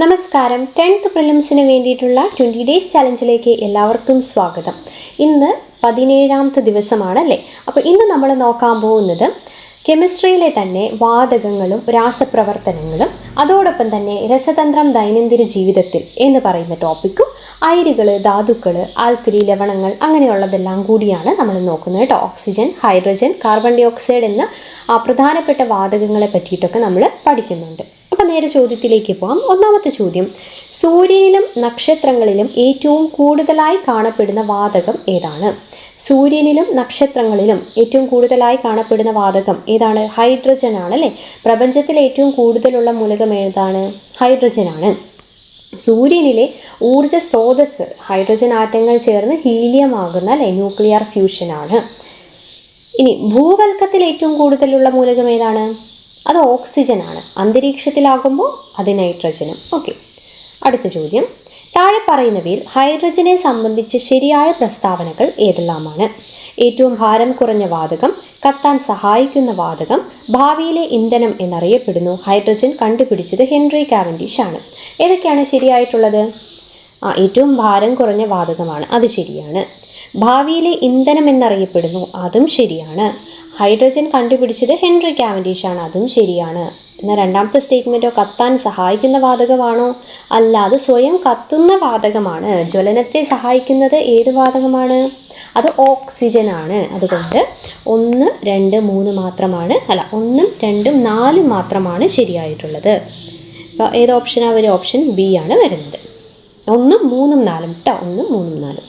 നമസ്കാരം. 10th പ്രിലിംസിന് വേണ്ടിയിട്ടുള്ള 20 days ചലഞ്ചിലേക്ക് എല്ലാവർക്കും സ്വാഗതം. ഇന്ന് 17ാമത്തെ ദിവസമാണല്ലേ. അപ്പോൾ ഇന്ന് നമ്മൾ നോക്കാൻ പോകുന്നത് കെമിസ്ട്രിയിലെ തന്നെ വാതകങ്ങളും രാസപ്രവർത്തനങ്ങളും അതോടൊപ്പം തന്നെ രസതന്ത്രം ദൈനംദിന ജീവിതത്തിൽ എന്ന് പറയുന്ന ടോപ്പിക്കും അയിരുകൾ, ധാതുക്കൾ, ആൽക്കലി, ലവണങ്ങൾ അങ്ങനെയുള്ളതെല്ലാം കൂടിയാണ് നമ്മൾ നോക്കുന്നത് കേട്ടോ. Oxygen, hydrogen, carbon dioxide എന്ന പ്രധാനപ്പെട്ട വാതകങ്ങളെ പറ്റിയിട്ടൊക്കെ നമ്മൾ പഠിക്കുന്നുണ്ട്. അപ്പോൾ നേരെ ചോദ്യത്തിലേക്ക് പോകാം. ഒന്നാമത്തെ ചോദ്യം, സൂര്യനിലും നക്ഷത്രങ്ങളിലും ഏറ്റവും കൂടുതലായി കാണപ്പെടുന്ന വാതകം ഏതാണ്? സൂര്യനിലും നക്ഷത്രങ്ങളിലും ഏറ്റവും കൂടുതലായി കാണപ്പെടുന്ന വാതകം ഏതാണ്? ഹൈഡ്രജൻ ആണല്ലേ. പ്രപഞ്ചത്തിൽ ഏറ്റവും കൂടുതലുള്ള മൂലകം ഏതാണ്? ഹൈഡ്രജനാണ്. സൂര്യനിലെ ഊർജ സ്രോതസ് ഹൈഡ്രജൻ ആറ്റങ്ങൾ ചേർന്ന് ഹീലിയം ആകുന്ന അല്ലെ ന്യൂക്ലിയർ ഫ്യൂഷനാണ്. ഇനി ഭൂവൽക്കത്തിൽ ഏറ്റവും കൂടുതലുള്ള മൂലകം ഏതാണ്? അത് ഓക്സിജൻ ആണ്. അന്തരീക്ഷത്തിലാകുമ്പോൾ അത് നൈട്രജനും. ഓക്കെ, അടുത്ത ചോദ്യം, താഴെ പറയുന്നവയിൽ ഹൈഡ്രജനെ സംബന്ധിച്ച് ശരിയായ പ്രസ്താവനകൾ ഏതെല്ലാമാണ്? ഏറ്റവും ഭാരം കുറഞ്ഞ വാതകം, കത്താൻ സഹായിക്കുന്ന വാതകം, ഭാവിയിലെ ഇന്ധനം എന്നറിയപ്പെടുന്നു, ഹൈഡ്രജൻ കണ്ടുപിടിച്ചത് ഹെൻറി കാവൻഡിഷ് ആണ്. ഏതൊക്കെയാണ് ശരിയായിട്ടുള്ളത്? ഏറ്റവും ഭാരം കുറഞ്ഞ വാതകമാണ്, അത് ശരിയാണ്. ഭാവിയിലെ ഇന്ധനം എന്നറിയപ്പെടുന്നു, അതും ശരിയാണ്. ഹൈഡ്രജൻ കണ്ടുപിടിച്ചത് ഹെൻറി കാവൻഡിഷ് ആണ്, അതും ശരിയാണ്. എന്നാൽ രണ്ടാമത്തെ സ്റ്റേറ്റ്മെൻറ്റോ? കത്താൻ സഹായിക്കുന്ന വാതകമാണോ? അല്ല, അത് സ്വയം കത്തുന്ന വാതകമാണ്. ജ്വലനത്തെ സഹായിക്കുന്നത് ഏത് വാതകമാണ്? അത് ഓക്സിജൻ ആണ്. അതുകൊണ്ട് 1, 2, 3 മാത്രമാണ്, അല്ല 1, 2, 4 മാത്രമാണ് ശരിയായിട്ടുള്ളത്. അപ്പോൾ ഏത് ഓപ്ഷനാണ് വരിക? ഓപ്ഷൻ ബി ആണ് വരുന്നത്. 1, 3, 4 കേട്ടോ. 1, 3, 4.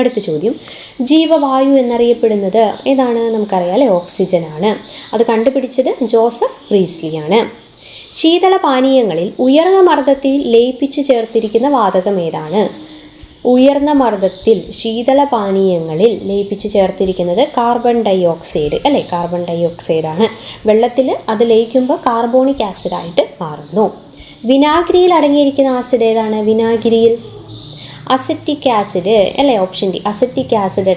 അടുത്ത ചോദ്യം, ജീവവായു എന്നറിയപ്പെടുന്നത് ഏതാണ്? നമുക്കറിയാം അല്ലേ, ഓക്സിജൻ ആണ്. അത് കണ്ടുപിടിച്ചത് ജോസഫ് പ്രീസ്ലിയാണ്. ശീതള പാനീയങ്ങളിൽ ഉയർന്ന മർദ്ദത്തിൽ ലയിപ്പിച്ചു ചേർത്തിരിക്കുന്ന വാതകം ഏതാണ്? ഉയർന്ന മർദ്ദത്തിൽ ശീതള പാനീയങ്ങളിൽ ലയിപ്പിച്ച് ചേർത്തിരിക്കുന്നത് കാർബൺ ഡൈ ഓക്സൈഡ് അല്ലേ. കാർബൺ ഡൈ ഓക്സൈഡ് ആണ്. വെള്ളത്തിൽ അത് ലയിക്കുമ്പോൾ കാർബോണിക് ആസിഡായിട്ട് മാറുന്നു. വിനാഗിരിയിൽ അടങ്ങിയിരിക്കുന്ന ആസിഡ് ഏതാണ്? വിനാഗിരിയിൽ അസറ്റിക് ആസിഡ് അല്ലേ. ഓപ്ഷൻ ഡി, അസറ്റിക് ആസിഡ്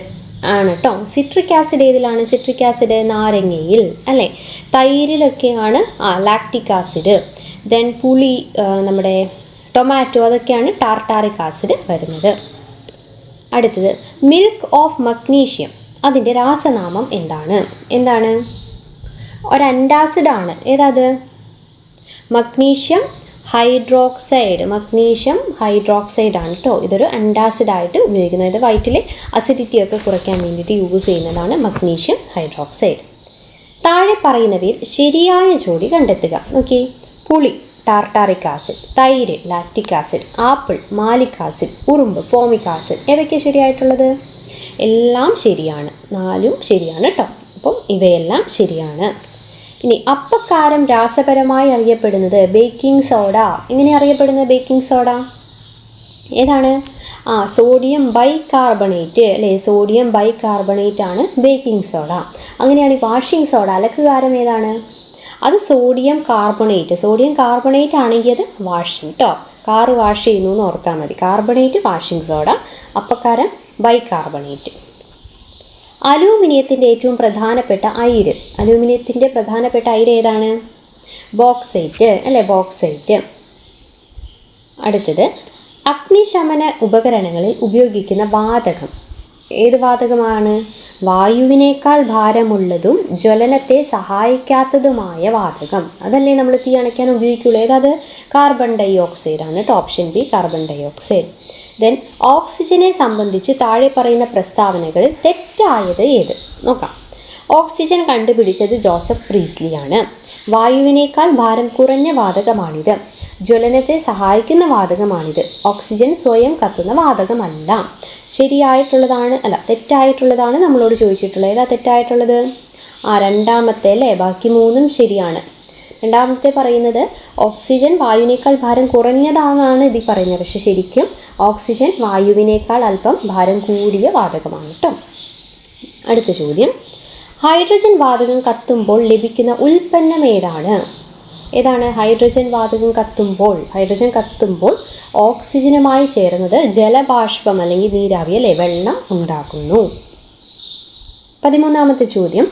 ആണ് കേട്ടോ. സിട്രിക് ആസിഡ് ഏതിലാണ്? സിട്രിക് ആസിഡ് നാരങ്ങയിൽ അല്ലേ. തൈരിലൊക്കെയാണ് ലാക്റ്റിക് ആസിഡ്. ദെൻ പുളി, നമ്മുടെ ടൊമാറ്റോ, അതൊക്കെയാണ് ടാർട്ടാറിക് ആസിഡ് വരുന്നത്. അടുത്തത്, മിൽക്ക് ഓഫ് മഗ്നീഷ്യം, അതിൻ്റെ രാസനാമം എന്താണ്? എന്താണ്? ഒരു അൻറ്റാസിഡാണ്. ഏതാത്? Magnesium hydroxide. മഗ്നീഷ്യം ഹൈഡ്രോക്സൈഡ് ആണ് കേട്ടോ. ഇതൊരു അൻറ്റാസിഡായിട്ട് ഉപയോഗിക്കുന്നത്. ഇത് വയറ്റിലെ അസിഡിറ്റി ഒക്കെ കുറയ്ക്കാൻ വേണ്ടിയിട്ട് യൂസ് ചെയ്യുന്നതാണ് മഗ്നീഷ്യം ഹൈഡ്രോക്സൈഡ്. താഴെ പറയുന്നവയിൽ ശരിയായ ജോഡി കണ്ടെത്തുക. നോക്കി, പുളി ടാർട്ടാറിക് ആസിഡ്, തൈര് lactic acid, apple malic acid, ഉറുമ്പ് ഫോമിക് ആസിഡ്. ഏതൊക്കെയാണ് ശരിയായിട്ടുള്ളത്? എല്ലാം ശരിയാണ്. 4ഉം ശരിയാണ് കേട്ടോ. അപ്പം ഇവയെല്ലാം ശരിയാണ്. ഇനി അപ്പക്കാരം രാസപരമായി അറിയപ്പെടുന്നത് ബേക്കിംഗ് സോഡ. എങ്ങനെ അറിയപ്പെടുന്നത് ബേക്കിംഗ് സോഡ? ഏതാണ്? സോഡിയം ബൈകാർബണേറ്റ് അല്ലേ. സോഡിയം ബൈകാർബണേറ്റ് ആണ് ബേക്കിംഗ് സോഡ. അങ്ങനെയാണ് വാഷിംഗ് സോഡ, അലക്കുകാരം ഏതാണ്? അത് സോഡിയം കാർബണേറ്റ്. സോഡിയം കാർബണേറ്റ് ആണെങ്കിൽ അത് വാഷിംഗ് കേട്ടോ. കാറ് വാഷ് ചെയ്യുന്നു എന്ന് ഓർത്താൽ മതി. കാർബണേറ്റ് വാഷിംഗ് സോഡ, അപ്പക്കാരം ബൈകാർബണേറ്റ്. അലൂമിനിയത്തിൻ്റെ ഏറ്റവും പ്രധാനപ്പെട്ട അയിര്. അലൂമിനിയത്തിൻ്റെ പ്രധാനപ്പെട്ട അയിര് ഏതാണ്? ബോക്സൈറ്റ് അല്ലേ. ബോക്സൈറ്റ്. അടുത്തത്, അഗ്നിശമന ഉപകരണങ്ങളിൽ ഉപയോഗിക്കുന്ന വാതകം ഏത് വാതകമാണ്? വായുവിനേക്കാൾ ഭാരമുള്ളതും ജ്വലനത്തെ സഹായിക്കാത്തതുമായ വാതകം. അതല്ലേ നമ്മൾ തീ അണയ്ക്കാൻ ഉപയോഗിക്കുള്ളൂ. ഏതത്? കാർബൺ ഡൈ ഓക്സൈഡ് ആണ് കേട്ടോ. Option B, carbon dioxide. Then ഓക്സിജനെ സംബന്ധിച്ച് താഴെ പറയുന്ന പ്രസ്താവനകളിൽ തെറ്റായത് ഏത്? നോക്കാം. ഓക്സിജൻ കണ്ടുപിടിച്ചത് ജോസഫ് പ്രീസ്ലിയാണ്. വായുവിനേക്കാൾ ഭാരം കുറഞ്ഞ വാതകമാണിത്. ജ്വലനത്തെ സഹായിക്കുന്ന വാതകമാണിത്. ഓക്സിജൻ സ്വയം കത്തുന്ന വാതകമല്ല. ശരിയായിട്ടുള്ളതാണ്, അല്ല തെറ്റായിട്ടുള്ളതാണ് നമ്മളോട് ചോദിച്ചിട്ടുള്ളത്. ഏതാ തെറ്റായിട്ടുള്ളത്? രണ്ടാമത്തെ അല്ലേ. ബാക്കി 3ഉം ശരിയാണ്. രണ്ടാമത്തെ പറയുന്നത് ഓക്സിജൻ വായുവിനേക്കാൾ ഭാരം കുറഞ്ഞതാണെന്നാണ് ഇതിൽ പറയുന്നത്. പക്ഷെ ശരിക്കും ഓക്സിജൻ വായുവിനേക്കാൾ അല്പം ഭാരം കൂടിയ വാതകമാണ് കേട്ടോ. അടുത്ത ചോദ്യം, ഹൈഡ്രജൻ വാതകം കത്തുമ്പോൾ ലഭിക്കുന്ന ഉൽപ്പന്നം ഏതാണ്? ഏതാണ്? ഹൈഡ്രജൻ വാതകം കത്തുമ്പോൾ ഓക്സിജനുമായി ചേർന്നത് ജലബാഷ്പം അല്ലെങ്കിൽ നീരാവി അല്ലേ, വെള്ളം ഉണ്ടാക്കുന്നു. 13ാമത്തെ ചോദ്യം,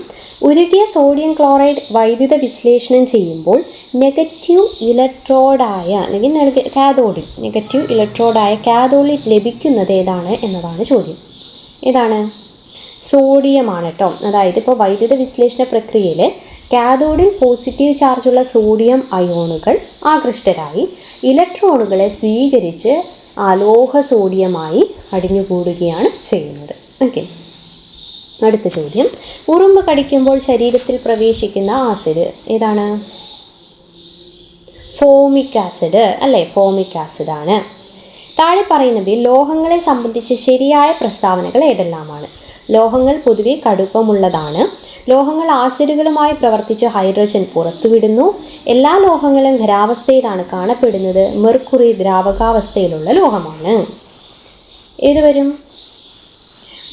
ഉരുകിയ സോഡിയം ക്ലോറൈഡ് വൈദ്യുത വിശ്ലേഷണം ചെയ്യുമ്പോൾ നെഗറ്റീവ് ഇലക്ട്രോഡായ അല്ലെങ്കിൽ കാഥോഡിൽ നെഗറ്റീവ് ഇലക്ട്രോഡായ കാഥോഡിൽ ലഭിക്കുന്നത് ഏതാണ് എന്നതാണ് ചോദ്യം. ഏതാണ്? സോഡിയമാണ് കേട്ടോ. അതായത് ഇപ്പോൾ വൈദ്യുത വിശ്ലേഷണ പ്രക്രിയയിൽ കാഥോഡിൽ പോസിറ്റീവ് ചാർജുള്ള സോഡിയം അയോണുകൾ ആകൃഷ്ടരായി ഇലക്ട്രോണുകളെ സ്വീകരിച്ച് അലോഹ സോഡിയമായി അടിഞ്ഞുകൂടുകയാണ് ചെയ്യുന്നത്. ഓക്കെ, അടുത്ത ചോദ്യം. ഉറുമ്പ് കടിക്കുമ്പോൾ ശരീരത്തിൽ പ്രവേശിക്കുന്ന ആസിഡ് ഏതാണ്? ഫോമിക് ആസിഡ് അല്ലേ? ഫോമിക് ആസിഡാണ്. താഴെ പറയുന്നവയിൽ ലോഹങ്ങളെ സംബന്ധിച്ച് ശരിയായ പ്രസ്താവനകൾ ഏതെല്ലാമാണ്? ലോഹങ്ങൾ പൊതുവെ കടുപ്പമുള്ളതാണ്. ലോഹങ്ങൾ ആസിഡുകളുമായി പ്രവർത്തിച്ച് ഹൈഡ്രജൻ പുറത്തുവിടുന്നു. എല്ലാ ലോഹങ്ങളും ഖരാവസ്ഥയിലാണ് കാണപ്പെടുന്നത്. മെർക്കുറി ദ്രാവകാവസ്ഥയിലുള്ള ലോഹമാണ്. ഏത് വരും?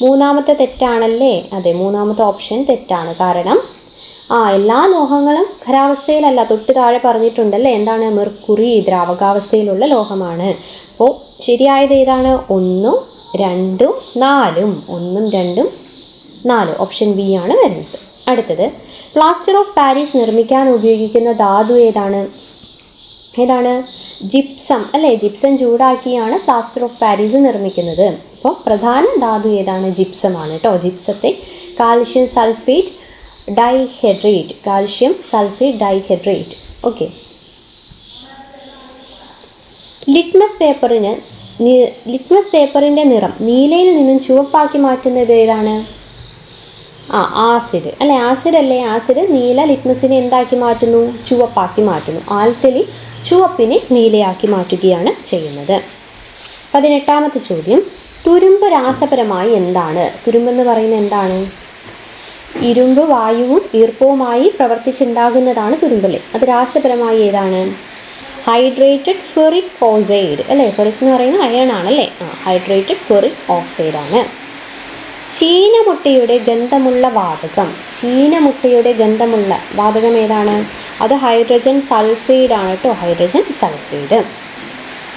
മൂന്നാമത്തെ തെറ്റാണല്ലേ? അതെ, മൂന്നാമത്തെ ഓപ്ഷൻ തെറ്റാണ്. കാരണം എല്ലാ ലോഹങ്ങളും ഖരാവസ്ഥയിലല്ല, തൊട്ട് താഴെ പറഞ്ഞിട്ടുണ്ടല്ലേ എന്താണ്? മെർക്കുറി ദ്രാവകാവസ്ഥയിലുള്ള ലോഹമാണ്. അപ്പോൾ ശരിയായത് ഏതാണ്? 1, 2, 4. 1, 2, 4 ഓപ്ഷൻ ബി ആണ് വരുന്നത്. അടുത്തത്, പ്ലാസ്റ്റർ ഓഫ് പാരീസ് നിർമ്മിക്കാൻ ഉപയോഗിക്കുന്ന ധാതു ഏതാണ്? ഏതാണ്? ജിപ്സം അല്ലേ? ജിപ്സം ചൂടാക്കിയാണ് പ്ലാസ്റ്റർ ഓഫ് പാരീസ് നിർമ്മിക്കുന്നത്. അപ്പോൾ പ്രധാന ധാതു ഏതാണ്? ജിപ്സമാണ് കേട്ടോ. ജിപ്സത്തെ calcium sulphate dihydrate, calcium sulphate dihydrate. Okay, litmus പേപ്പറിൻ്റെ നിറം നീലയിൽ നിന്നും ചുവപ്പാക്കി മാറ്റുന്നത് ഏതാണ്? ആസിഡ് അല്ലേ? ആസിഡ് അല്ലേ? ആസിഡ് നീല ലിറ്റ്മസിനെ എന്താക്കി മാറ്റുന്നു? ചുവപ്പാക്കി മാറ്റുന്നു. ആൽക്കലി ചുവപ്പിനെ നീലയാക്കി മാറ്റുകയാണ് ചെയ്യുന്നത്. 18ാമത്തെ ചോദ്യം. തുരുമ്പ് രാസപരമായി എന്താണ്? തുരുമ്പെന്ന് പറയുന്നത് എന്താണ്? ഇരുമ്പ് വായുവും ഈർപ്പവുമായി പ്രവർത്തിച്ചുണ്ടാകുന്നതാണ് തുരുമ്പല്ലേ. അത് രാസപരമായി ഏതാണ്? ഹൈഡ്രേറ്റഡ് ഫെറിക് ഓക്സൈഡ് അല്ലേ? ഫെറിക് എന്ന് പറയുന്നത് അയൺ ആണല്ലേ? Hydrated ferric ഓക്സൈഡാണ്. ചീനമുട്ടയുടെ ഗന്ധമുള്ള വാതകം, ചീനമുട്ടയുടെ ഗന്ധമുള്ള വാതകം ഏതാണ്? അത് ഹൈഡ്രജൻ സൾഫൈഡ് ആണ് കേട്ടോ. Hydrogen sulphide.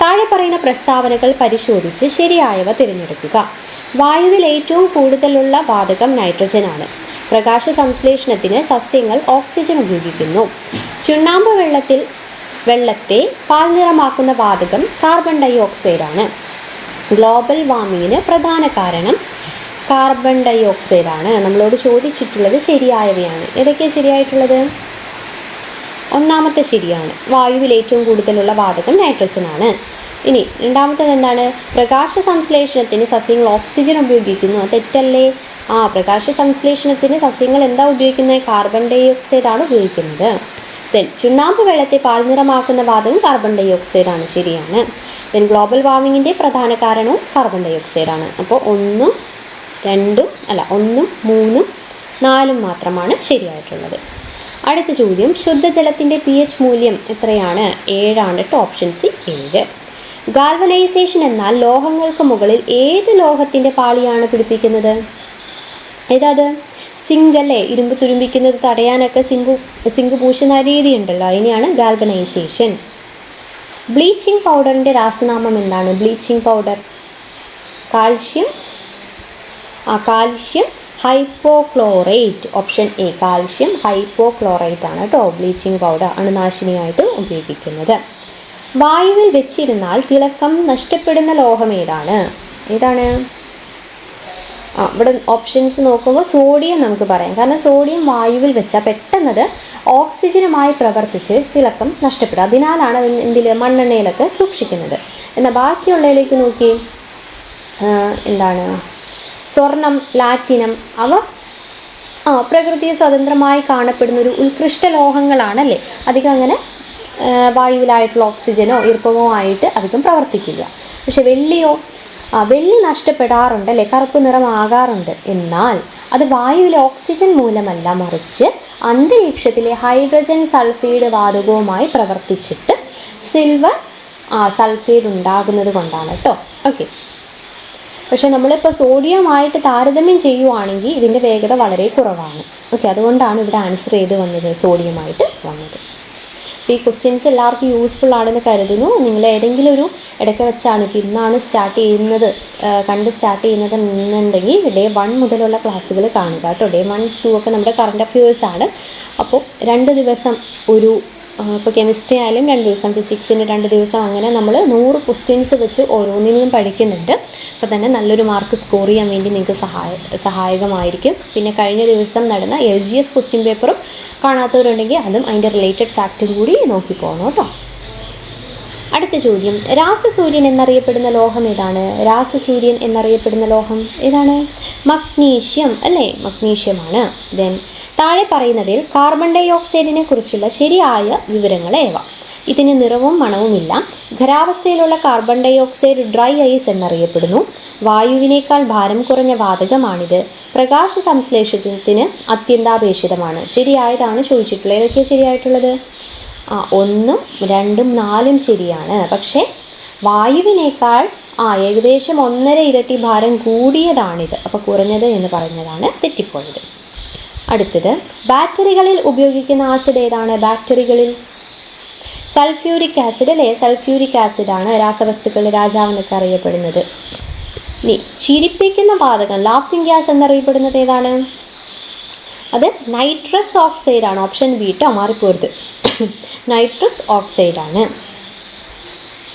താഴെ പറയുന്ന പ്രസ്താവനകൾ പരിശോധിച്ച് ശരിയായവ തിരഞ്ഞെടുക്കുക. വായുവിൽ ഏറ്റവും കൂടുതലുള്ള വാതകം നൈട്രജനാണ്. പ്രകാശ സംശ്ലേഷണത്തിന് സസ്യങ്ങൾ ഓക്സിജൻ ഉപയോഗിക്കുന്നു. ചുണ്ണാമ്പ് വെള്ളത്തെ പാൽ നിറമാക്കുന്ന വാതകം കാർബൺ ഡൈ ഓക്സൈഡാണ്. ഗ്ലോബൽ വാർമിങ്ങിന് പ്രധാന കാരണം കാർബൺ ഡൈ ഓക്സൈഡാണ്. നമ്മളോട് ചോദിച്ചിട്ടുള്ളത് ശരിയായവയാണ്. ഏതൊക്കെയാണ് ശരിയായിട്ടുള്ളത്? ഒന്നാമത്തെ ശരിയാണ്. വായുവിൽ ഏറ്റവും കൂടുതലുള്ള വാതകം നൈട്രജനാണ്. ഇനി രണ്ടാമത്തേത് എന്താണ്? പ്രകാശ സംശ്ലേഷണത്തിന് സസ്യങ്ങൾ ഓക്സിജൻ ഉപയോഗിക്കുന്നു. തെറ്റല്ലേ? പ്രകാശ സംശ്ലേഷണത്തിന് സസ്യങ്ങൾ എന്താ ഉപയോഗിക്കുന്നത്? കാർബൺ ഡൈ ഓക്സൈഡാണ് ഉപയോഗിക്കുന്നത്. ചുണ്ണാമ്പ് വെള്ളത്തെ പാൽനിറമാക്കുന്ന വാതകം കാർബൺ ഡൈ ഓക്സൈഡാണ്. ശരിയാണ്. ഗ്ലോബൽ വാർമിങ്ങിൻ്റെ പ്രധാന കാരണവും കാർബൺ ഡൈ ഓക്സൈഡാണ്. അപ്പോൾ 1, 2 അല്ല 1, 3, 4 മാത്രമാണ് ശരിയായിട്ടുള്ളത്. അടുത്ത ചോദ്യം. ശുദ്ധജലത്തിൻ്റെ pH മൂല്യം എത്രയാണ്? 7 ആണ് കേട്ടോ. Option C 7. ഗാൽവനൈസേഷൻ എന്നാൽ ലോഹങ്ങൾക്ക് മുകളിൽ ഏത് ലോഹത്തിൻ്റെ പാളിയാണ് പിടിപ്പിക്കുന്നത്? ഏതാത്? സിങ്ക് അല്ലേ? ഇരുമ്പ് തുരുമ്പിക്കുന്നത് തടയാനൊക്കെ സിങ്ക് പൂശുന്ന രീതി ഉണ്ടല്ലോ, അതിനെയാണ് ഗാൽവനൈസേഷൻ. ബ്ലീച്ചിങ് പൗഡറിൻ്റെ രാസനാമം എന്താണ്? Bleaching powder calcium hypochlorite. Option A calcium hypochlorite ആണ് കേട്ടോ. ബ്ലീച്ചിങ് പൗഡർ അണുനാശിനിയായിട്ട് ഉപയോഗിക്കുന്നത്. വായുവിൽ വെച്ചിരുന്നാൽ തിളക്കം നഷ്ടപ്പെടുന്ന ലോഹം ഏതാണ്? ഏതാണ്? ഇവിടെ ഓപ്ഷൻസ് നോക്കുമ്പോൾ സോഡിയം നമുക്ക് പറയാം. കാരണം സോഡിയം വായുവിൽ വെച്ചാൽ പെട്ടെന്നത് ഓക്സിജനുമായി പ്രവർത്തിച്ച് തിളക്കം നഷ്ടപ്പെടും. അതിനാലാണ് എന്തിൽ മണ്ണെണ്ണയിലൊക്കെ സൂക്ഷിക്കുന്നത്. എന്നാൽ ബാക്കിയുള്ളതിലേക്ക് നോക്കി എന്താണ്? സ്വർണം, പ്ലാറ്റിനം, അവ പ്രകൃതി സ്വതന്ത്രമായി കാണപ്പെടുന്ന ഒരു ഉത്കൃഷ്ട ലോഹങ്ങളാണല്ലേ. അധികം അങ്ങനെ വായുവിലായിട്ടുള്ള ഓക്സിജനോ ഈർപ്പമോ ആയിട്ട് അധികം പ്രവർത്തിക്കില്ല. പക്ഷെ വെള്ളിയോ? വെള്ളി നഷ്ടപ്പെടാറുണ്ടല്ലേ, കറുപ്പ് നിറമാകാറുണ്ട്. എന്നാൽ അത് വായുവിലെ ഓക്സിജൻ മൂലമല്ല, മറിച്ച് അന്തരീക്ഷത്തിലെ ഹൈഡ്രജൻ സൾഫൈഡ് വാതകവുമായി പ്രവർത്തിച്ചിട്ട് സിൽവർ സൾഫൈഡ് ഉണ്ടാകുന്നത് കൊണ്ടാണ് കേട്ടോ. ഓക്കെ, പക്ഷേ നമ്മളിപ്പോൾ സോഡിയമായിട്ട് താരതമ്യം ചെയ്യുവാണെങ്കിൽ ഇതിൻ്റെ വേഗത വളരെ കുറവാണ്. ഓക്കെ, അതുകൊണ്ടാണ് ഇവിടെ ആൻസർ ചെയ്ത് വന്നത് സോഡിയമായിട്ട് വന്നത്. അപ്പോൾ ഈ ക്വസ്റ്റ്യൻസ് എല്ലാവർക്കും യൂസ്ഫുൾ ആണെന്ന് കരുതുന്നു. നിങ്ങൾ ഏതെങ്കിലും ഒരു ഇടയ്ക്ക് വെച്ചാണ് ഇപ്പോൾ ഇന്നാണ് സ്റ്റാർട്ട് ചെയ്യുന്നത് സ്റ്റാർട്ട് ചെയ്യുന്നത് എന്നുണ്ടെങ്കിൽ ഡേ 1 മുതലുള്ള ക്ലാസ്സുകൾ കാണുക കേട്ടോ. ഡേ 1, 2 ഒക്കെ നമ്മുടെ കറണ്ട് അഫയേഴ്സ് ആണ്. അപ്പോൾ 2 ദിവസം ഒരു ഇപ്പോൾ കെമിസ്ട്രി ആയാലും 2 ദിവസം, ഫിസിക്സിന് 2 ദിവസം, അങ്ങനെ നമ്മൾ 100 ക്വസ്റ്റ്യൻസ് വെച്ച് ഓരോന്നിനും പഠിക്കുന്നുണ്ട്. അപ്പോൾ തന്നെ നല്ലൊരു മാർക്ക് സ്കോർ ചെയ്യാൻ വേണ്ടി നിങ്ങൾക്ക് സഹായകമായിരിക്കും. പിന്നെ കഴിഞ്ഞ ദിവസം നടന്ന LGS ക്വസ്റ്റ്യൻ പേപ്പറും കാണാത്തവരുണ്ടെങ്കിൽ അതും അതിൻ്റെ റിലേറ്റഡ് ഫാക്റ്റും കൂടി നോക്കിപ്പോകണം കേട്ടോ. അടുത്ത ചോദ്യം, രാസസൂര്യൻ എന്നറിയപ്പെടുന്ന ലോഹം ഏതാണ്? രാസസൂര്യൻ എന്നറിയപ്പെടുന്ന ലോഹം ഏതാണ്? മഗ്നീഷ്യം അല്ലേ, മഗ്നീഷ്യമാണ്. ദെൻ താഴെ പറയുന്നവയിൽ കാർബൺ ഡൈ ഓക്സൈഡിനെ കുറിച്ചുള്ള ശരിയായ വിവരങ്ങൾ ഏവ? ഇതിന് നിറവും മണവുമില്ല. ഖരാവസ്ഥയിലുള്ള carbon dioxide dry ice എന്നറിയപ്പെടുന്നു. വായുവിനേക്കാൾ ഭാരം കുറഞ്ഞ വാതകമാണിത്. പ്രകാശ സംശ്ലേഷണത്തിന് അത്യന്താപേക്ഷിതമാണ്. ശരിയായതാണ് ചോദിച്ചിട്ടുള്ളത്. ഏതൊക്കെയാണ് ശരിയായിട്ടുള്ളത്? 1, 2, 4 ശരിയാണ്. പക്ഷേ വായുവിനേക്കാൾ ഏകദേശം 1.5 ഇരട്ടി ഭാരം കൂടിയതാണിത്. അപ്പോൾ കുറഞ്ഞത് എന്ന് പറഞ്ഞതാണ് തെറ്റിപ്പോയത്. അടുത്തത്, ബാറ്ററികളിൽ ഉപയോഗിക്കുന്ന ആസിഡ് ഏതാണ്? ബാറ്ററികളിൽ സൾഫ്യൂരിക് ആസിഡ് അല്ലേ, സൾഫ്യൂരിക് ആസിഡാണ് രാസവസ്തുക്കളുടെ രാജാവ് എന്നൊക്കെ അറിയപ്പെടുന്നത്. ഇനി ചിരിപ്പിക്കുന്ന വാതകം, ലാഫിംഗ് ഗ്യാസ് എന്നറിയപ്പെടുന്നത് ഏതാണ്? അത് നൈട്രസ് ഓക്സൈഡാണ്. ഓപ്ഷൻ ബി കേട്ടോ, മാറിപ്പോരുത്. നൈട്രസ് ഓക്സൈഡാണ്.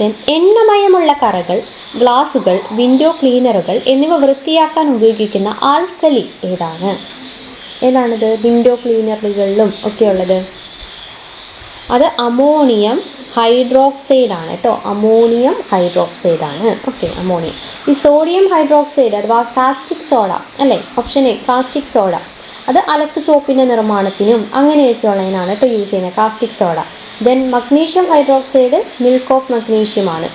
ദെൻ എണ്ണമയമുള്ള കറകൾ, ഗ്ലാസുകൾ, വിൻഡോ ക്ലീനറുകൾ എന്നിവ വൃത്തിയാക്കാൻ ഉപയോഗിക്കുന്ന ആൽക്കലി ഏതാണ്? ഏതാണിത്? വിൻഡോ ക്ലീനറുകളിലും ഒക്കെ ഉള്ളത് അത് അമോണിയം ഹൈഡ്രോക്സൈഡാണ് കേട്ടോ. അമോണിയം ഹൈഡ്രോക്സൈഡാണ്. Okay, ammonium. ഈ സോഡിയം ഹൈഡ്രോക്സൈഡ് അഥവാ കാസ്റ്റിക് സോഡ അല്ലേ, ഓപ്ഷൻ എ കാസ്റ്റിക് സോഡ, അത് അലക്ക് സോപ്പിൻ്റെ നിർമ്മാണത്തിനും അങ്ങനെയൊക്കെ ഉള്ളതിനാണ് കേട്ടോ യൂസ് ചെയ്യുന്നത്, caustic soda. Then magnesium hydroxide milk of മഗ്നീഷ്യമാണ്.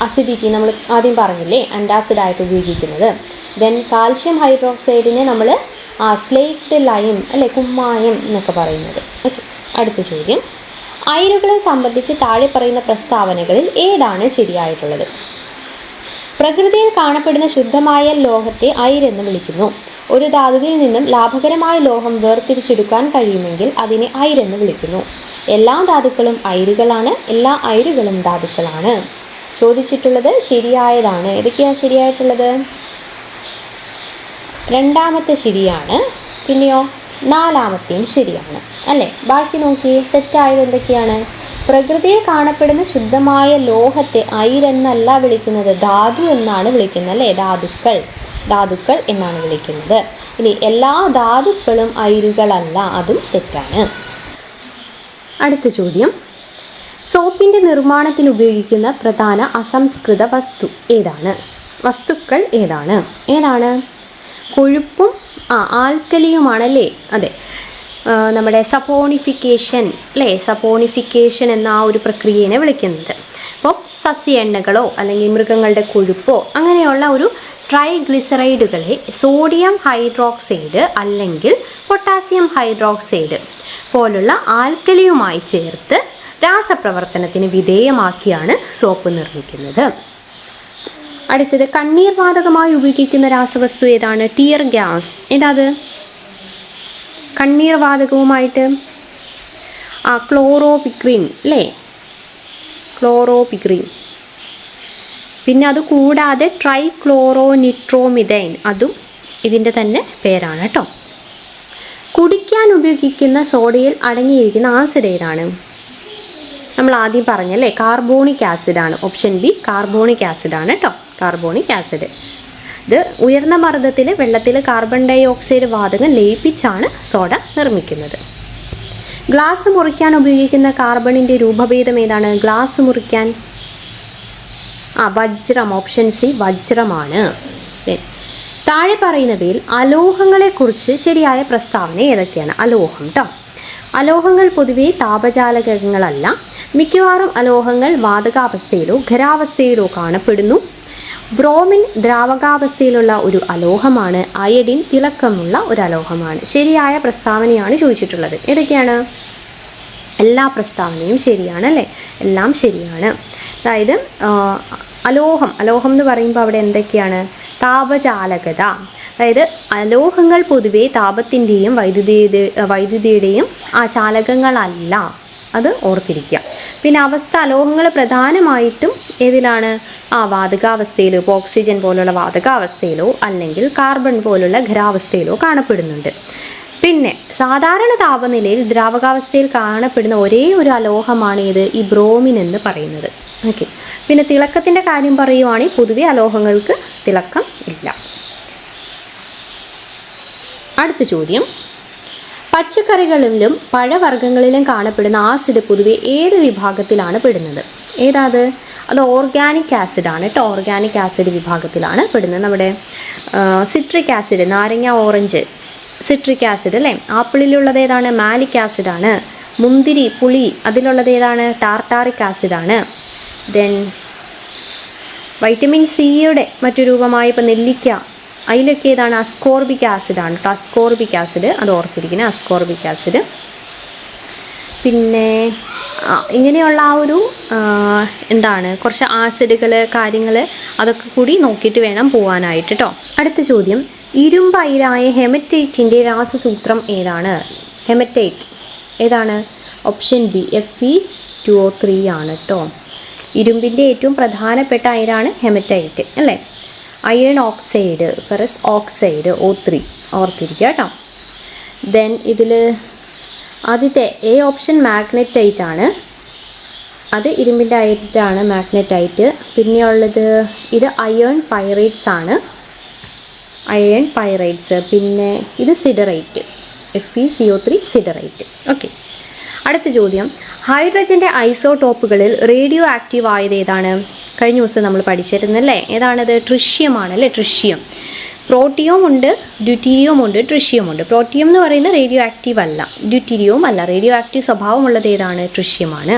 അസിഡിറ്റി നമ്മൾ ആദ്യം പറഞ്ഞില്ലേ, ആൻറ്റാസിഡായിട്ട് ഉപയോഗിക്കുന്നത്. ദെൻ കാൽഷ്യം ഹൈഡ്രോക്സൈഡിനെ നമ്മൾ സ്ലേറ്റ് ലൈം അല്ലെ, കുമ്മായം എന്നൊക്കെ പറയുന്നത്. ഓക്കെ, അടുത്ത ചോദ്യം, അയിരുകളെ സംബന്ധിച്ച് താഴെ പറയുന്ന പ്രസ്താവനകളിൽ ഏതാണ് ശരിയായിട്ടുള്ളത്? പ്രകൃതിയിൽ കാണപ്പെടുന്ന ശുദ്ധമായ ലോഹത്തെ അയിരെന്ന് വിളിക്കുന്നു. ഒരു ധാതുവിൽ നിന്നും ലാഭകരമായ ലോഹം വേർതിരിച്ചെടുക്കാൻ കഴിയുമെങ്കിൽ അതിനെ അയിരെന്ന് വിളിക്കുന്നു. എല്ലാ ധാതുക്കളും അയിരുകളാണ്, എല്ലാ അയിരുകളും ധാതുക്കളാണ്. ചോദിച്ചിട്ടുള്ളത് ശരിയായതാണ്. ഏതൊക്കെയാണ് ശരിയായിട്ടുള്ളത്? രണ്ടാമത്തെ ശരിയാണ്, പിന്നെയോ 4ാമത്തെയും ശരിയാണ് അല്ലേ. ബാക്കി നോക്കി, തെറ്റായത് എന്തൊക്കെയാണ്? പ്രകൃതിയിൽ കാണപ്പെടുന്ന ശുദ്ധമായ ലോഹത്തെ അയിരെന്നല്ല വിളിക്കുന്നത്, ധാതു എന്നാണ് വിളിക്കുന്നത് അല്ലേ. ധാതുക്കൾ എന്നാണ് വിളിക്കുന്നത്. ഇനി എല്ലാ ധാതുക്കളും അയിരുകളല്ല, അതും തെറ്റാണ്. അടുത്ത ചോദ്യം, സോപ്പിൻ്റെ നിർമ്മാണത്തിന് ഉപയോഗിക്കുന്ന പ്രധാന അസംസ്കൃത വസ്തുക്കൾ ഏതാണ്? കൊഴുപ്പും ആൽക്കലിയുമാണല്ലേ. അതെ, നമ്മുടെ സപ്പോണിഫിക്കേഷൻ അല്ലേ, സപ്പോണിഫിക്കേഷൻ എന്ന ആ ഒരു പ്രക്രിയയെ വിളിക്കുന്നത്. അപ്പോൾ സസ്യ എണ്ണകളോ അല്ലെങ്കിൽ മൃഗങ്ങളുടെ കൊഴുപ്പോ അങ്ങനെയുള്ള ഒരു ട്രൈഗ്ലിസറൈഡുകളെ സോഡിയം ഹൈഡ്രോക്സൈഡ് അല്ലെങ്കിൽ പൊട്ടാസ്യം ഹൈഡ്രോക്സൈഡ് പോലുള്ള ആൽക്കലിയുമായി ചേർത്ത് രാസപ്രവർത്തനത്തിന് വിധേയമാക്കിയാണ് സോപ്പ് നിർമ്മിക്കുന്നത്. അടുത്തത്, കണ്ണീർ വാതകമായി ഉപയോഗിക്കുന്ന രാസവസ്തു ഏതാണ്? Tear gas. ഏതാത്? കണ്ണീർ വാതകവുമായിട്ട് ക്ലോറോപിക്രീൻ അല്ലേ, ക്ലോറോപിക്രീൻ. പിന്നെ അത് കൂടാതെ ട്രൈക്ലോറോനിട്രോമിഥൈൻ, അതും ഇതിൻ്റെ തന്നെ പേരാണ് കേട്ടോ. കുടിക്കാൻ ഉപയോഗിക്കുന്ന സോഡയിൽ അടങ്ങിയിരിക്കുന്ന ആസിഡ് ഏതാണ്? നമ്മൾ ആദ്യം പറഞ്ഞല്ലേ, കാർബോണിക് ആസിഡാണ്. ഓപ്ഷൻ ബി കാർബോണിക് ആസിഡാണ് കേട്ടോ, കാർബോണിക് ആസിഡ്. ഇത് ഉയർന്ന മർദ്ദത്തിൽ വെള്ളത്തിൽ കാർബൺ ഡൈ ഓക്സൈഡ് വാതകം ലയിപ്പിച്ചാണ് സോഡ നിർമ്മിക്കുന്നത്. ഗ്ലാസ് മുറിക്കാൻ ഉപയോഗിക്കുന്ന കാർബണിൻ്റെ രൂപഭേദം ഏതാണ്? ഗ്ലാസ് മുറിക്കാൻ വജ്രം. ഓപ്ഷൻ സി വജ്രമാണ്. താഴെ പറയുന്നവയിൽ അലോഹങ്ങളെക്കുറിച്ച് ശരിയായ പ്രസ്താവന ഏതൊക്കെയാണ്? അലോഹം കേട്ടോ. അലോഹങ്ങൾ പൊതുവെ താപചാലകങ്ങളല്ല. മിക്കവാറും അലോഹങ്ങൾ വാതകാവസ്ഥയിലോ ഖരാവസ്ഥയിലോ കാണപ്പെടുന്നു. ബ്രോമിൻ ദ്രാവകാവസ്ഥയിലുള്ള ഒരു അലോഹമാണ്. അയഡിൻ തിളക്കമുള്ള ഒരു അലോഹമാണ്. ശരിയായ പ്രസ്താവനയാണ് ചോദിച്ചിട്ടുള്ളത്. ഏതൊക്കെയാണ്? എല്ലാ പ്രസ്താവനയും ശരിയാണ് അല്ലേ, എല്ലാം ശരിയാണ്. അതായത് അലോഹം എന്ന് പറയുമ്പോൾ അവിടെ എന്തൊക്കെയാണ്? താപചാലകത. അതായത് അലോഹങ്ങൾ പൊതുവെ താപത്തിൻ്റെയും വൈദ്യുതിയുടെയും ചാലകങ്ങളല്ല. അത് ഓർത്തിരിക്കുക. പിന്നെ അവസ്ഥ അലോഹങ്ങൾ പ്രധാനമായിട്ടും ഏതിലാണ്? വാതകാവസ്ഥയിലോ, ഇപ്പോൾ ഓക്സിജൻ പോലുള്ള വാതകാവസ്ഥയിലോ അല്ലെങ്കിൽ കാർബൺ പോലുള്ള ഖരാവസ്ഥയിലോ കാണപ്പെടുന്നുണ്ട്. പിന്നെ സാധാരണ താപനിലയിൽ ദ്രാവകാവസ്ഥയിൽ കാണപ്പെടുന്ന ഒരേ ഒരു അലോഹമാണ് ഇത്, ഈ ബ്രോമിൻ എന്ന് പറയുന്നത്. ഓക്കെ. പിന്നെ തിളക്കത്തിൻ്റെ കാര്യം പറയുവാണെങ്കിൽ പൊതുവെ അലോഹങ്ങൾക്ക് തിളക്കം ഇല്ല. അടുത്ത ചോദ്യം, പച്ചക്കറികളിലും പഴവർഗ്ഗങ്ങളിലും കാണപ്പെടുന്ന ആസിഡ് പൊതുവെ ഏത് വിഭാഗത്തിലാണ് പെടുന്നത്? ഏതാത്? അത് ഓർഗാനിക് ആസിഡാണ് കേട്ടോ. ഓർഗാനിക് ആസിഡ് വിഭാഗത്തിലാണ് പെടുന്നത്. നമ്മുടെ സിട്രിക് ആസിഡ്, നാരങ്ങ, ഓറഞ്ച് സിട്രിക് ആസിഡ് അല്ലേ. ആപ്പിളിലുള്ളത് ഏതാണ്? മാലിക് ആസിഡാണ്. മുന്തിരി, പുളി, അതിലുള്ളത് ഏതാണ്? ടാർട്ടാറിക് ആസിഡാണ്. ദെൻ വൈറ്റമിൻ സിയുടെ മറ്റു രൂപമായ ഇപ്പോൾ നെല്ലിക്ക, അതിലൊക്കെ ഏതാണ്? അസ്കോർബിക് ആസിഡാണ് കേട്ടോ. അസ്കോർബിക് ആസിഡ്, അത് ഓർത്തിരിക്കുന്നത്, അസ്കോർബിക് ആസിഡ്. പിന്നെ ഇങ്ങനെയുള്ള ആ ഒരു കുറച്ച് ആസിഡുകൾ കാര്യങ്ങൾ അതൊക്കെ കൂടി നോക്കിയിട്ട് വേണം പോകാനായിട്ട് കേട്ടോ. അടുത്ത ചോദ്യം, ഇരുമ്പ് അയിരായ ഹെമറ്റൈറ്റിൻ്റെ രാസസൂത്രം ഏതാണ്? ഹെമറ്റൈറ്റ് ഏതാണ്? ഓപ്ഷൻ ബി Fe2O3 ആണ് കേട്ടോ. ഇരുമ്പിൻ്റെ ഏറ്റവും പ്രധാനപ്പെട്ട അയിരാണ് ഹെമറ്റൈറ്റ് അല്ലേ. Iron oxide, ferrous oxide O3 ഓർത്തിരിക്കുക കേട്ടോ. ദെൻ ഇതിൽ ആദ്യത്തെ എ ഓപ്ഷൻ മാഗ്നറ്റൈറ്റ് ആണ്, അത് ഇരുമ്പിൻ്റെ അയിരാണ് മാഗ്നറ്റൈറ്റ്. പിന്നെയുള്ളത് ഇത് അയേൺ പൈറൈറ്റ്സ് ആണ്, അയേൺ പൈറൈറ്റ്സ്. പിന്നെ ഇത് സിഡറൈറ്റ്, FeCO3 സിഡറൈറ്റ്. ഓക്കെ. അടുത്ത ചോദ്യം, ഹൈഡ്രജൻ്റെ ഐസോടോപ്പുകളിൽ റേഡിയോ ആക്റ്റീവ് ആയത് ഏതാണ്? കഴിഞ്ഞ ദിവസം നമ്മൾ പഠിച്ചിരുന്നല്ലേ. ഏതാണത്? ട്രിഷ്യം അല്ലേ. ട്രിഷ്യം. പ്രോട്ടിയം ഉണ്ട്, ഡ്യൂറ്റീരിയം ഉണ്ട്, ട്രിഷ്യം ഉണ്ട്. പ്രോട്ടിയം എന്ന് പറയുന്നത് റേഡിയോ ആക്റ്റീവ് അല്ല, ഡ്യൂറ്റീരിയവും അല്ല. റേഡിയോ ആക്റ്റീവ് സ്വഭാവമുള്ളത് ഏതാണ്? ട്രിഷ്യമാണ്.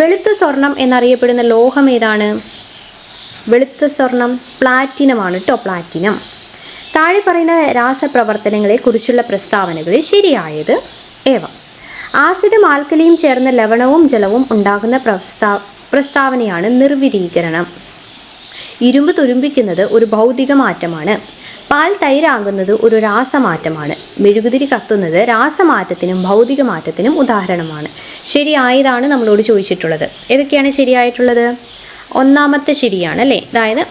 വെളുത്ത സ്വർണം എന്നറിയപ്പെടുന്ന ലോഹം ഏതാണ്? വെളുത്ത സ്വർണം പ്ലാറ്റിനമാണ് കേട്ടോ. പ്ലാറ്റിനം. താഴെ പറയുന്ന രാസപ്രവർത്തനങ്ങളെ കുറിച്ചുള്ള പ്രസ്താവനകളിൽ ശരിയായത് ഏവ? ആസിഡും ആൽക്കലിയും ചേർന്ന ലവണവും ജലവും ഉണ്ടാകുന്ന പ്രസ്താവനയാണ് നിർവിരീകരണം. ഇരുമ്പ് തുരുമ്പിക്കുന്നത് ഒരു ഭൗതിക മാറ്റമാണ്. പാൽ തൈരാകുന്നത് ഒരു രാസമാറ്റമാണ്. മെഴുകുതിരി കത്തുന്നത് രാസമാറ്റത്തിനും ഭൗതിക മാറ്റത്തിനും ഉദാഹരണമാണ്. ശരിയായതാണ് നമ്മളോട് ചോദിച്ചിട്ടുള്ളത്. ഏതൊക്കെയാണ് ശരിയായിട്ടുള്ളത്? ഒന്നാമത്തെ ശരിയാണ് അല്ലേ. അതായത്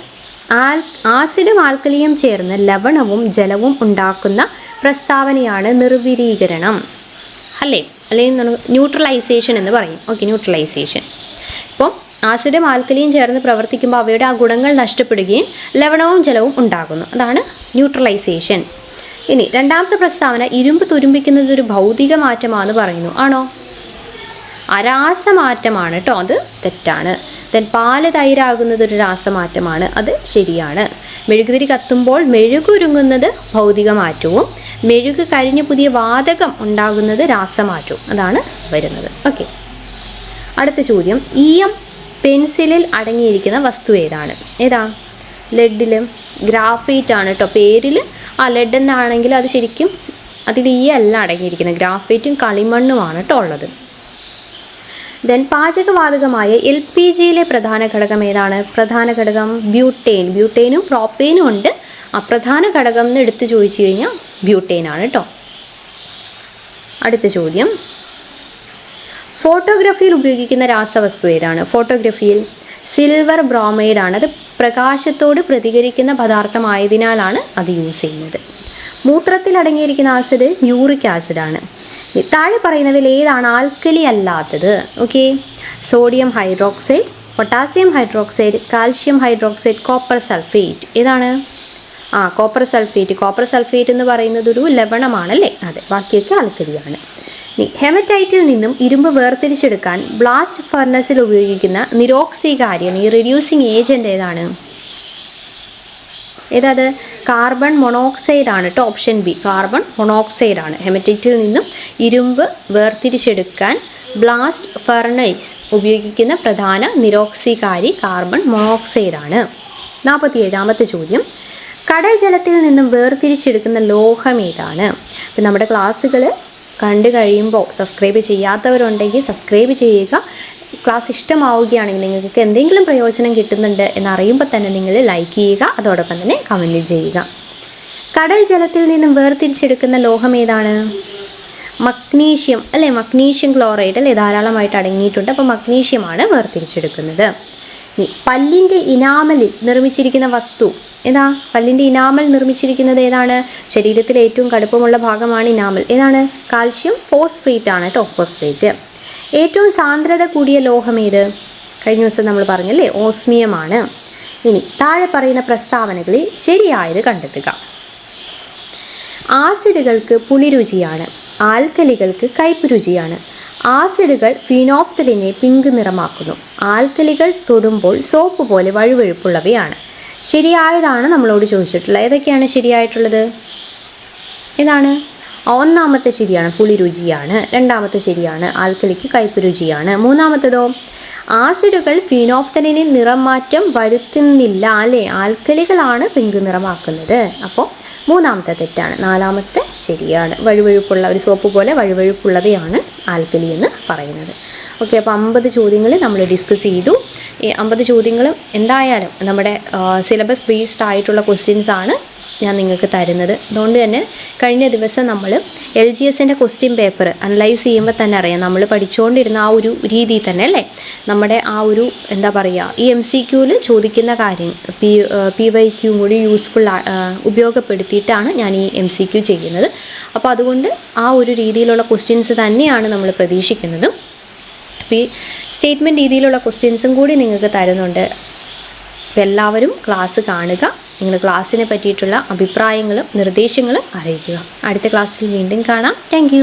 ആസിഡും ആൽക്കലിയും ചേർന്ന് ലവണവും ജലവും ഉണ്ടാക്കുന്ന പ്രസ്താവനയാണ് നിർവിരീകരണം അല്ലേ. അല്ലെങ്കിൽ ന്യൂട്രലൈസേഷൻ എന്ന് പറയും. Okay, neutralisation. ഇപ്പം ആസിഡും ആൽക്കലിയും ചേർന്ന് പ്രവർത്തിക്കുമ്പോൾ അവയുടെ ആ ഗുണങ്ങൾ നഷ്ടപ്പെടുകയും ലവണവും ജലവും ഉണ്ടാകുന്നു. അതാണ് ന്യൂട്രലൈസേഷൻ. ഇനി രണ്ടാമത്തെ പ്രസ്താവന, ഇരുമ്പ് തുരുമ്പിക്കുന്നത് ഒരു ഭൗതിക മാറ്റമാണെന്ന് പറയുന്നു. ആണോ? രാസമാറ്റമാണ് കേട്ടോ. അത് തെറ്റാണ്. ദെൻ പാല് തൈരാകുന്നത് ഒരു രാസമാറ്റമാണ്. അത് ശരിയാണ്. മെഴുകുതിരി കത്തുമ്പോൾ മെഴുകുരുങ്ങുന്നത് ഭൗതിക മാറ്റവും മെഴുക് കരിഞ്ഞ് പുതിയ വാതകം ഉണ്ടാകുന്നത് രാസമാറ്റവും. അതാണ് വരുന്നത്. ഓക്കെ. അടുത്ത ചോദ്യം, EM പെൻസിലിൽ അടങ്ങിയിരിക്കുന്ന വസ്തു ഏതാണ്? ഏതാ? ലെഡിലും ഗ്രാഫൈറ്റ് ആണ് കേട്ടോ. പേരിൽ ലെഡ് എന്നാണെങ്കിൽ അത് ശരിക്കും അതിൽ അല്ല അടങ്ങിയിരിക്കുന്നത്. ഗ്രാഫൈറ്റും കളിമണ്ണുമാണ് കേട്ടോ ഉള്ളത്. ദെൻ പാചകവാതകമായ LPGയിലെ പ്രധാന ഘടകം ഏതാണ്? പ്രധാന ഘടകം ബ്യൂട്ടേൻ. ബ്യൂട്ടേനും പ്രോപ്പേനും ഉണ്ട്. പ്രധാന ഘടകം എന്ന് എടുത്ത് ചോദിച്ചു കഴിഞ്ഞാൽ ബ്യൂട്ടേനാണ് കേട്ടോ. അടുത്ത ചോദ്യം, ഫോട്ടോഗ്രാഫിയിൽ ഉപയോഗിക്കുന്ന രാസവസ്തു ഏതാണ്? ഫോട്ടോഗ്രാഫിയിൽ സിൽവർ ബ്രോമൈഡ് ആണ്. അത് പ്രകാശത്തോട് പ്രതികരിക്കുന്ന പദാർത്ഥമായതിനാലാണ് അത് യൂസ് ചെയ്യുന്നത്. മൂത്രത്തിൽ അടങ്ങിയിരിക്കുന്ന ആസിഡ് യൂറിക് ആസിഡാണ്. താഴെ പറയുന്നതിൽ ഏതാണ് ആൽക്കലി അല്ലാത്തത്? Okay, sodium hydroxide, potassium hydroxide, calcium hydroxide, copper sulphate. ഏതാണ്? Copper sulphate. കോപ്പർ സൾഫേറ്റ് എന്ന് പറയുന്നത് ഒരു ലവണമാണല്ലേ. അതെ, ബാക്കിയൊക്കെ ആൽക്കലിയാണ്. ഹെമറ്റൈറ്റിൽ നിന്നും ഇരുമ്പ് വേർതിരിച്ചെടുക്കാൻ ബ്ലാസ്റ്റ് ഫർണസിൽ ഉപയോഗിക്കുന്ന നിരോക്സീകാര്യം, ഈ റിഡ്യൂസിങ് ഏജൻറ്റ് ഏതാണ്? ഏതാത്? കാർബൺ മൊണോക്സൈഡ് ആണ് കേട്ടോ. ഓപ്ഷൻ ബി, കാർബൺ മൊണോക്സൈഡ് ആണ്. ഹെമറ്റൈറ്റിൽ നിന്നും ഇരുമ്പ് വേർതിരിച്ചെടുക്കാൻ ബ്ലാസ്റ്റ് ഫർണൈസ് ഉപയോഗിക്കുന്ന പ്രധാന നിരോക്സീകാരി കാർബൺ മൊണോക്സൈഡ് ആണ്. 47ാമത്തെ ചോദ്യം, കടൽ ജലത്തിൽ നിന്നും വേർതിരിച്ചെടുക്കുന്ന ലോഹം ഏതാണ്? ഇപ്പം നമ്മുടെ ക്ലാസ്സുകൾ കണ്ടു കഴിയുമ്പോൾ സബ്സ്ക്രൈബ് ചെയ്യാത്തവരുണ്ടെങ്കിൽ സബ്സ്ക്രൈബ് ചെയ്യുക. ക്ലാസ് ഇഷ്ടമാവുകയാണെങ്കിൽ നിങ്ങൾക്ക് എന്തെങ്കിലും പ്രയോജനം കിട്ടുന്നുണ്ട് എന്നറിയുമ്പോൾ തന്നെ നിങ്ങൾ ലൈക്ക് ചെയ്യുക. അതോടൊപ്പം തന്നെ കമൻറ്റ് ചെയ്യുക. കടൽ ജലത്തിൽ നിന്നും വേർതിരിച്ചെടുക്കുന്ന ലോഹം ഏതാണ്? മഗ്നീഷ്യം അല്ലേ, മഗ്നീഷ്യം ക്ലോറൈഡ് അല്ലേ ധാരാളമായിട്ട് അടങ്ങിയിട്ടുണ്ട്. അപ്പോൾ മഗ്നീഷ്യമാണ് വേർതിരിച്ചെടുക്കുന്നത്. ഇനി പല്ലിൻ്റെ ഇനാമലിൽ നിർമ്മിച്ചിരിക്കുന്ന വസ്തു ഏതാ? പല്ലിൻ്റെ ഇനാമൽ നിർമ്മിച്ചിരിക്കുന്നത് ഏതാണ്? ശരീരത്തിലെ ഏറ്റവും കടുപ്പമുള്ള ഭാഗമാണ് ഇനാമൽ. ഏതാണ്? കാൽഷ്യം ഫോസ്ഫേറ്റ് ആണ് കേട്ടോ, ഫോസ്ഫേറ്റ്. ഏറ്റവും സാന്ദ്രത കൂടിയ ലോഹം ഏത്? കഴിഞ്ഞ ദിവസം നമ്മൾ പറഞ്ഞല്ലേ, ഓസ്മിയമാണ്. ഇനി താഴെ പറയുന്ന പ്രസ്താവനകളിൽ ശരിയായത് കണ്ടെത്തുക. ആസിഡുകൾക്ക് പുളിരുചിയാണ്, ആൽക്കലികൾക്ക് കയ്പ് രുചിയാണ്. ആസിഡുകൾ ഫിനോഫ്തലിനെ പിങ്ക് നിറമാക്കുന്നു. ആൽക്കലികൾ തൊടുമ്പോൾ സോപ്പ് പോലെ വഴുവഴുപ്പുള്ളവയാണ്. ശരിയായതാണ് നമ്മളോട് ചോദിച്ചിട്ടുള്ളത്. ഏതൊക്കെയാണ് ശരിയായിട്ടുള്ളത്? ഏതാണ്? ഒന്നാമത്തെ ശരിയാണ്, പുളിരുചിയാണ്. രണ്ടാമത്തെ ശരിയാണ്, ആൽക്കലിക്ക് കയ്പ് രുചിയാണ്. മൂന്നാമത്തേതോ? ആസിഡുകൾ ഫിനോഫ്തലിന് നിറം മാറ്റം വരുത്തുന്നില്ല അല്ലേ, ആൽക്കലികളാണ് പിങ്ക് നിറമാക്കുന്നത്. അപ്പോൾ മൂന്നാമത്തെ തെറ്റാണ്. നാലാമത്തെ ശരിയാണ്, വഴുവഴുപ്പുള്ള ഒരു സോപ്പ് പോലെ വഴുവഴുപ്പുള്ളവയാണ് ആൽക്കലി എന്ന് പറയുന്നത്. ഓക്കെ, അപ്പോൾ 50 ചോദ്യങ്ങൾ നമ്മൾ ഡിസ്കസ് ചെയ്തു. ഈ 50 ചോദ്യങ്ങളും എന്തായാലും നമ്മുടെ സിലബസ് ബേസ്ഡ് ആയിട്ടുള്ള ക്വസ്റ്റ്യൻസ് ആണ് ഞാൻ നിങ്ങൾക്ക് തരുന്നത്. അതുകൊണ്ട് തന്നെ കഴിഞ്ഞ ദിവസം നമ്മൾ LGSൻ്റെ ക്വസ്റ്റ്യൻ പേപ്പർ അനലൈസ് ചെയ്യുമ്പോൾ തന്നെ അറിയാം, നമ്മൾ പഠിച്ചുകൊണ്ടിരുന്ന ആ ഒരു രീതിയിൽ തന്നെ അല്ലേ, നമ്മുടെ ആ ഒരു എന്താ പറയുക, ഈ MCQയിൽ ചോദിക്കുന്ന കാര്യം PYQ കൂടി യൂസ്ഫുൾ ഉപയോഗപ്പെടുത്തിയിട്ടാണ് ഞാൻ ഈ MCQ ചെയ്യുന്നത്. അപ്പോൾ അതുകൊണ്ട് ആ ഒരു രീതിയിലുള്ള ക്വസ്റ്റ്യൻസ് തന്നെയാണ് നമ്മൾ പ്രതീക്ഷിക്കുന്നത്. അപ്പോൾ ഈ സ്റ്റേറ്റ്മെൻറ്റ് രീതിയിലുള്ള ക്വസ്റ്റ്യൻസും കൂടി നിങ്ങൾക്ക് തരുന്നുണ്ട്. അപ്പോൾ എല്ലാവരും ക്ലാസ് കാണുക, നിങ്ങൾ ക്ലാസ്സിനെ പറ്റിയിട്ടുള്ള അഭിപ്രായങ്ങളും നിർദ്ദേശങ്ങളും അറിയിക്കുക. അടുത്ത ക്ലാസ്സിൽ വീണ്ടും കാണാം. താങ്ക്